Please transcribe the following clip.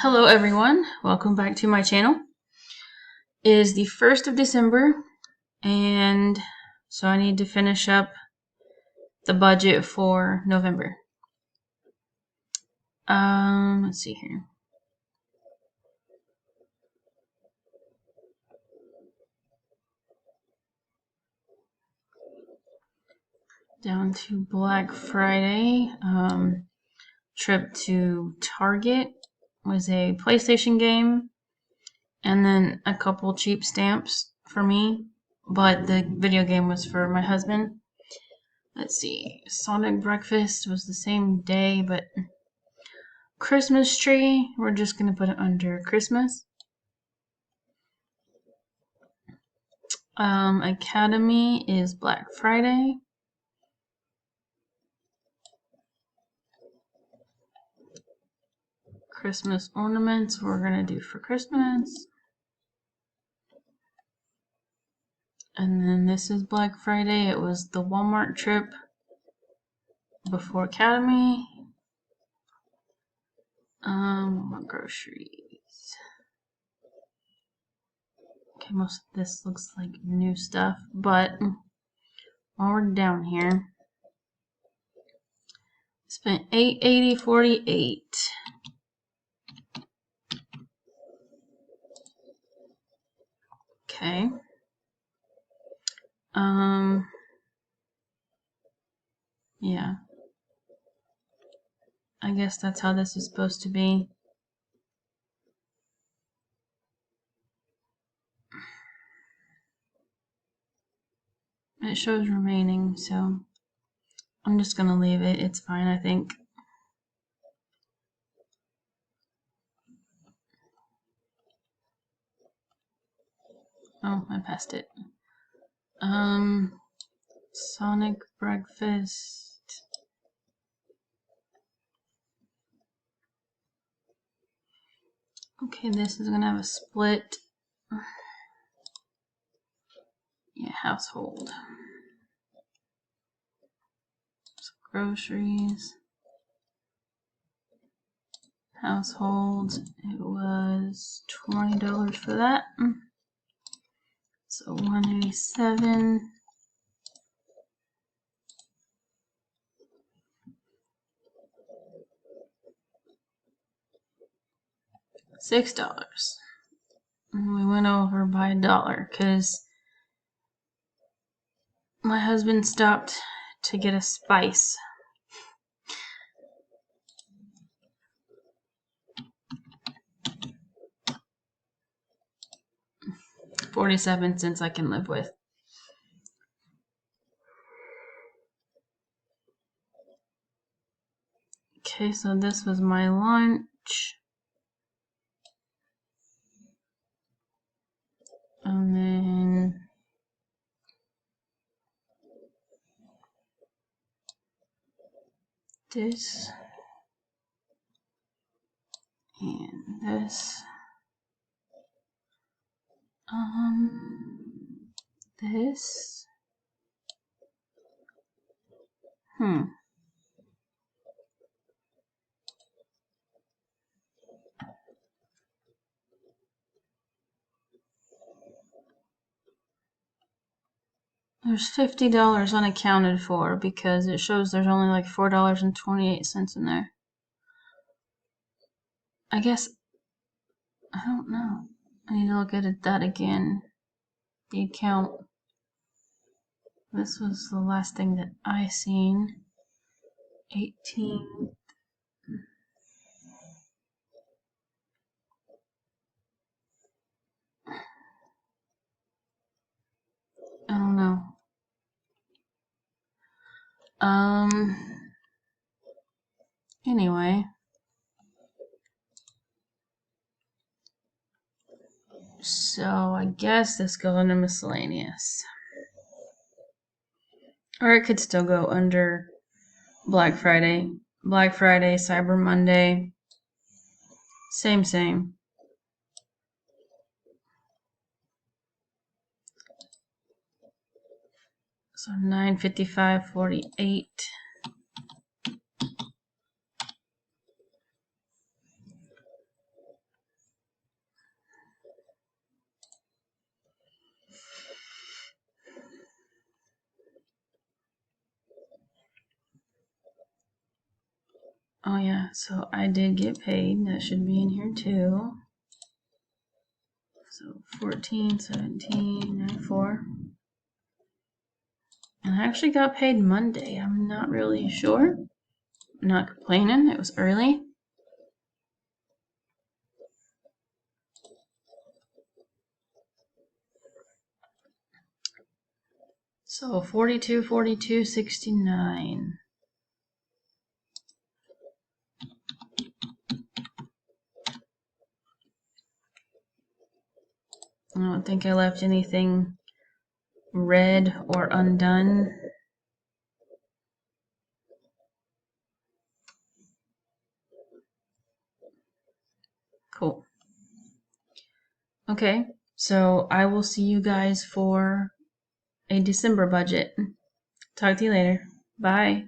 Hello everyone, welcome back to my channel. It is the 1st of December and so I need to finish up the budget for November. Let's see here. Down to Black Friday. Trip to Target was a PlayStation game and then a couple cheap stamps for me, but the video game was for my husband. Let's see, Sonic Breakfast was the same day, but Christmas tree, we're just gonna put it under Christmas. Academy is Black Friday. Christmas ornaments we're gonna do for Christmas. And then this is Black Friday. It was the Walmart trip before Academy. What groceries? Okay, most of this looks like new stuff, but while we're down here, spent $880.48. Okay. Yeah. I guess that's how this is supposed to be. It shows remaining, so I'm just gonna leave it. It's fine, I think. Oh, I passed it. Sonic Breakfast. Okay, this is gonna have a split. Yeah, household. So groceries. Household. It was $20 for that. So $187. $6. And we went over by $1 because my husband stopped to get a spice. $0.47 I can live with. Okay, so this was my lunch. And then this and this. This. There's $50 unaccounted for because it shows there's only like $4.28 in there. I guess, I don't know. I need to look at that again. The account. This was the last thing that I seen. 18. I don't know. Anyway. So I guess this goes under miscellaneous. Or it could still go under Black Friday. Black Friday, Cyber Monday. Same. So $955.48. Oh yeah, so I did get paid. That should be in here too. So 14, 17, 94. And I actually got paid Monday. I'm not really sure. I'm not complaining. It was early. So 42, 42, 69. I don't think I left anything red or undone. Cool. Okay, so I will see you guys for a December budget. Talk to you later. Bye.